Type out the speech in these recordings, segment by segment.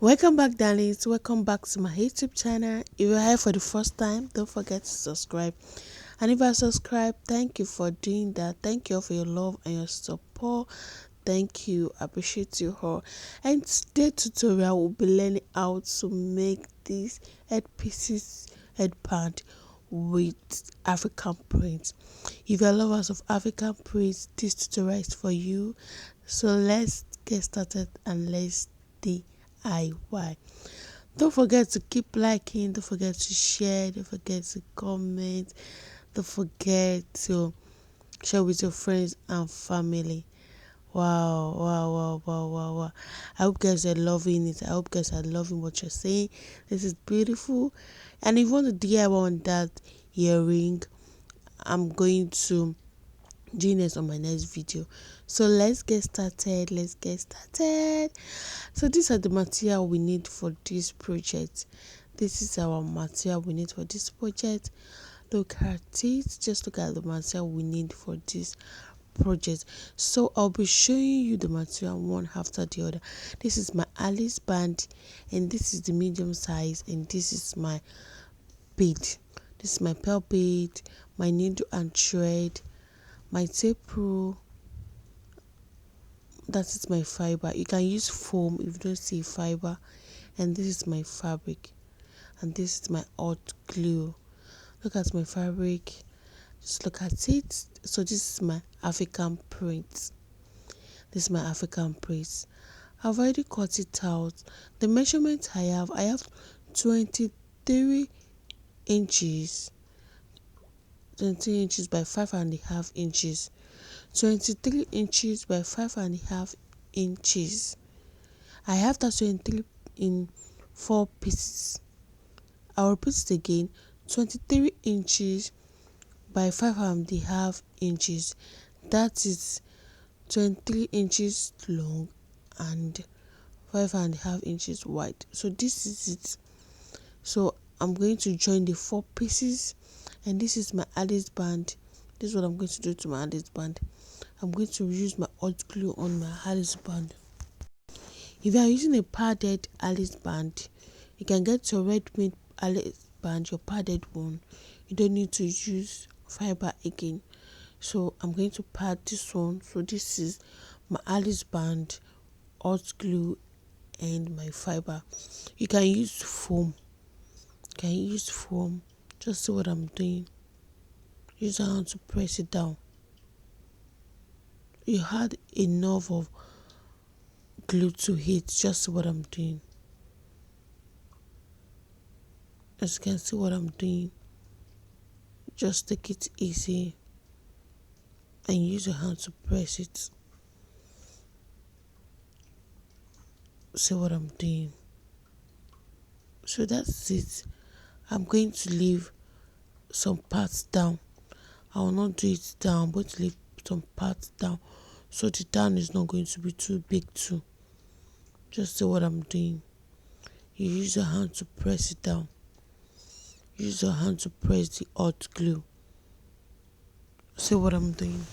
Welcome back, darlings. Welcome back to my YouTube channel. If you're here for the first time, don't forget to subscribe. And if I subscribe, thank you for doing that. Thank you for your love and your support. Thank you. I appreciate you all. And today's tutorial will be learning how to make this headband with African print. If you're lovers of African print, this tutorial is for you. So let's get started and let's DIY. Don't forget to keep liking, don't forget to share, don't forget to comment, don't forget to share with your friends and family. Wow. I hope guys are loving it. I hope guys are loving what you're saying. This is beautiful. And if you want to DIY on that earring, I'm going to join us on my next video. So let's get started. So these are the material we need for this project. This is our material we need for this project. Look at it. Just look at the material we need for this project. So I'll be showing you the material one after the other. This is my Alice band, and this is the medium size, and this is my bead. This is my pearl bead, my needle and thread, my tape rule. That is my fiber. You can use foam if you don't see fiber. And this is my fabric, and this is my hot glue. Look at my fabric, just look at it. So this is my African print. I've already cut it out. The measurement I have 23 inches 20 inches by 5.5 inches, 23 inches by 5.5 inches. I have that 23 in 4 pieces. I'll repeat it again. 23 inches by 5.5 inches. That is 23 inches long and 5.5 inches wide. So this is it. So I'm going to join the 4 pieces, and this is my Alice band. This is what I'm going to do to my Alice band. I'm going to use my hot glue on my Alice band. If you are using a padded Alice band, you can get your red-made Alice band, your padded one. You don't need to use fiber again. So I'm going to pad this one. So this is my Alice band, hot glue, and my fiber. You can use foam. Just see what I'm doing. Use your hand to press it down. You had enough of glue to hit. Just see what I'm doing. As you can see what I'm doing, just take it easy and use your hand to press it. See what I'm doing. So that's it. I'm going to leave some parts down. I will not do it down. I'm going to leave some parts down, so the down is not going to be too big too. Just see what I'm doing. You use your hand to press it down. Use your hand to press the hot glue. See what I'm doing.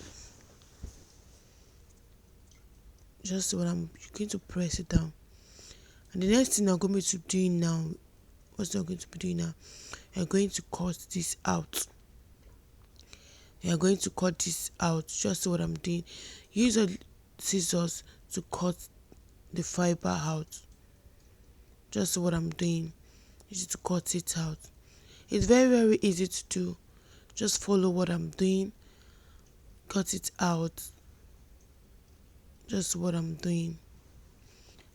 Just see what you're going to press it down. And the next thing I'm going to be doing now, you're going to cut this out. Just see what I'm doing. Use your scissors to cut the fiber out. Just see what I'm doing. Use it to cut it out. It's very easy to do. Just follow what I'm doing. Cut it out. Just what I'm doing.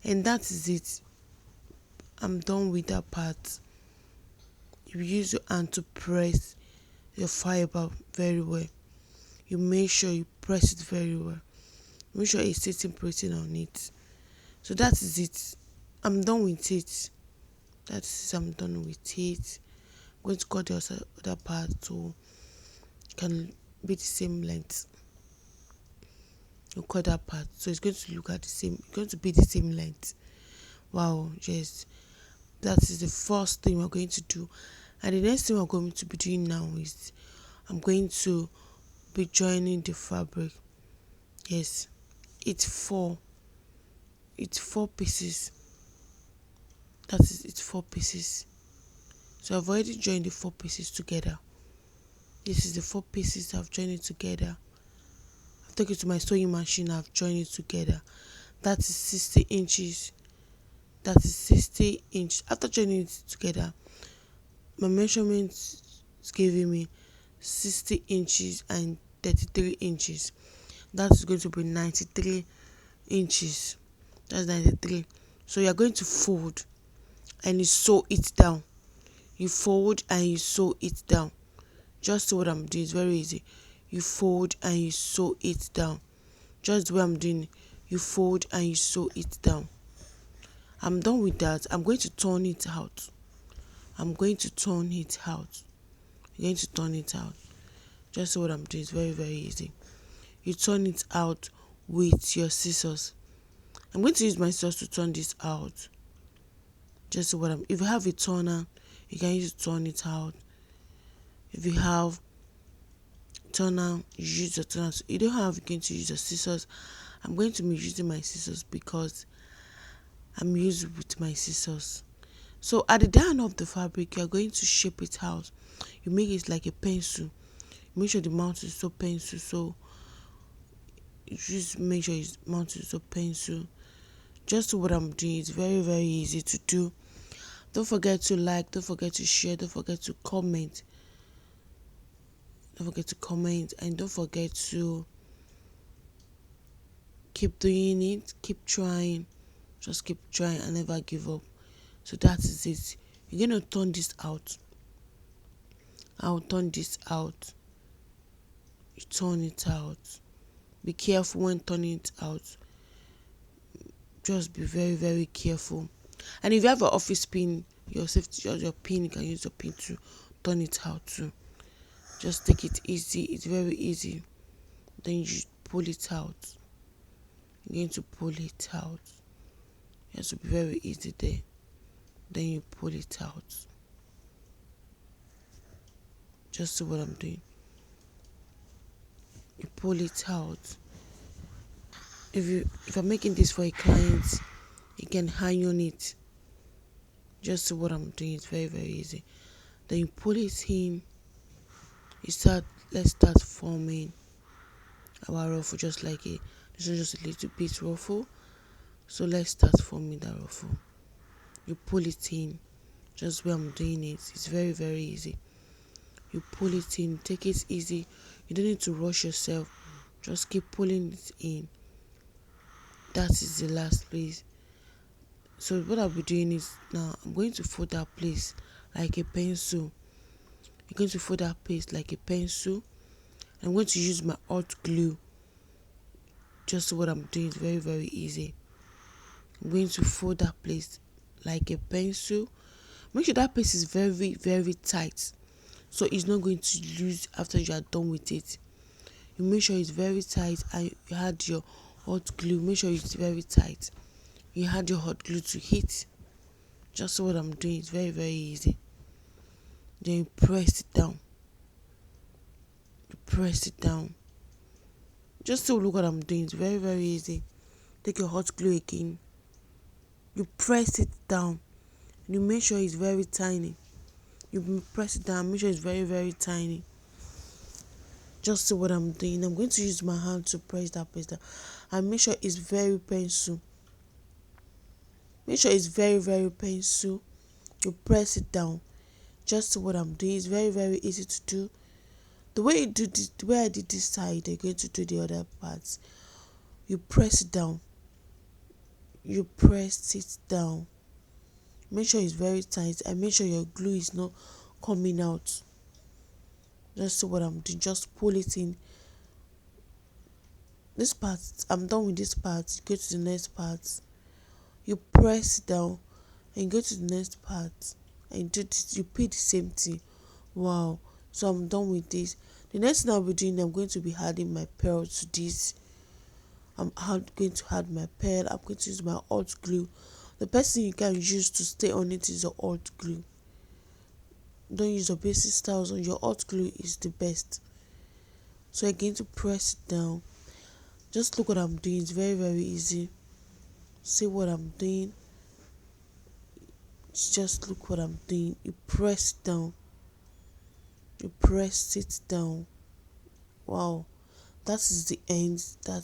And that is it. I'm done with that part. You use your hand to press your fiber very well. You make sure you press it very well. Make sure it's sitting pretty on it. So that is it. I'm done with it. I'm done with it. I'm going to cut the other part so it can be the same length. You cut that part so it's going to look at it's going to be the same length. Wow, yes. That is the first thing we're going to do. And the next thing we're going to be doing now is I'm going to be joining the fabric. Yes, it's four pieces. That is it's 4 pieces. So I've already joined the 4 pieces together. This is the 4 pieces. I've joined it together. I've taken it to my sewing machine. I've joined it together. That is 60 inches. That is 60 inches. After joining it together, my measurement is giving me 60 inches and 33 inches. That's going to be 93 inches. That's 93. So you're going to fold and you sew it down. You fold and you sew it down. Just see what I'm doing. It's very easy. You fold and you sew it down. Just the way I'm doing it. You fold and you sew it down. I'm done with that. I'm going to turn it out. I'm going to turn it out. I'm going to turn it out. Just see what I'm doing. It's very, very easy. You turn it out with your scissors. I'm going to use my scissors to turn this out. Just see what I'm. If you have a turner, you can use it to turn it out. If you have turner, you use the turner. You don't have, you're going to use the scissors. I'm going to be using my scissors because I'm used with my scissors. So at the down of the fabric, you're going to shape it out. You make it like a pencil. Make sure the mount is so pencil. So you just make sure it's mounted so pencil. Just what I'm doing. It's very, very easy to do. Don't forget to like. Don't forget to share. Don't forget to comment. Don't forget to comment, and don't forget to keep doing it. Keep trying. Just keep trying and never give up. So that is it. You're going to turn this out. I'll turn this out. You turn it out. Be careful when turning it out. Just be very, very careful. And if you have an office pin, your safety, your pin, you can use your pin to turn it out too. Just take it easy. It's very easy. Then you pull it out. You're going to pull it out. It has to be very easy there. Then you pull it out. Just see what I'm doing. You pull it out. If I'm making this for a client, you can iron it. Just see what I'm doing. It's very, very easy. Then you pull it in. Let's start forming our ruffle just like this is just a little bit ruffle. So let's start forming that ruffle. You pull it in. Just where I'm doing it. It's very, very easy. You pull it in. Take it easy. You don't need to rush yourself. Just keep pulling it in. That is the last place. So what I'll be doing is now I'm going to fold that place like a pencil. I'm going to fold that place like a pencil. I'm going to use my hot glue. Just what I'm doing is very, very easy. I'm going to fold that place like a pencil. Make sure that place is very, very tight. So it's not going to lose after you are done with it. You make sure it's very tight and you had your hot glue. Make sure it's very tight. You had your hot glue to heat. Just what I'm doing. It's very, very easy. Then you press it down. You press it down. Just to look what I'm doing. It's very, very easy. Take your hot glue again. You press it down. You make sure it's very tiny. You press it down. Make sure it's very, very tiny. Just see what I'm doing. I'm going to use my hand to press that place down. And make sure it's very pencil. Make sure it's very, very pencil. You press it down. Just see what I'm doing. It's very, very easy to do. The way you do this, the way I did this side, you're going to do the other parts. You press it down. You press it down. Make sure it's very tight and make sure your glue is not coming out. Just see what I'm doing. Just pull it in. This part, I'm done with this part. You go to the next part. You press it down and go to the next part and do this. You repeat the same thing. Wow. So I'm done with this. The next thing I'll be doing, I'm going to be adding my pearl to this. I'm going to add my pearl. I'm going to use my hot glue. The best thing you can use to stay on it is your hot glue. Don't use your basic styles on your hot glue is the best. So I'm going to press it down. Just look what I'm doing. It's very, very easy. See what I'm doing. Just look what I'm doing. You press down, you press it down. Wow, that is the end. That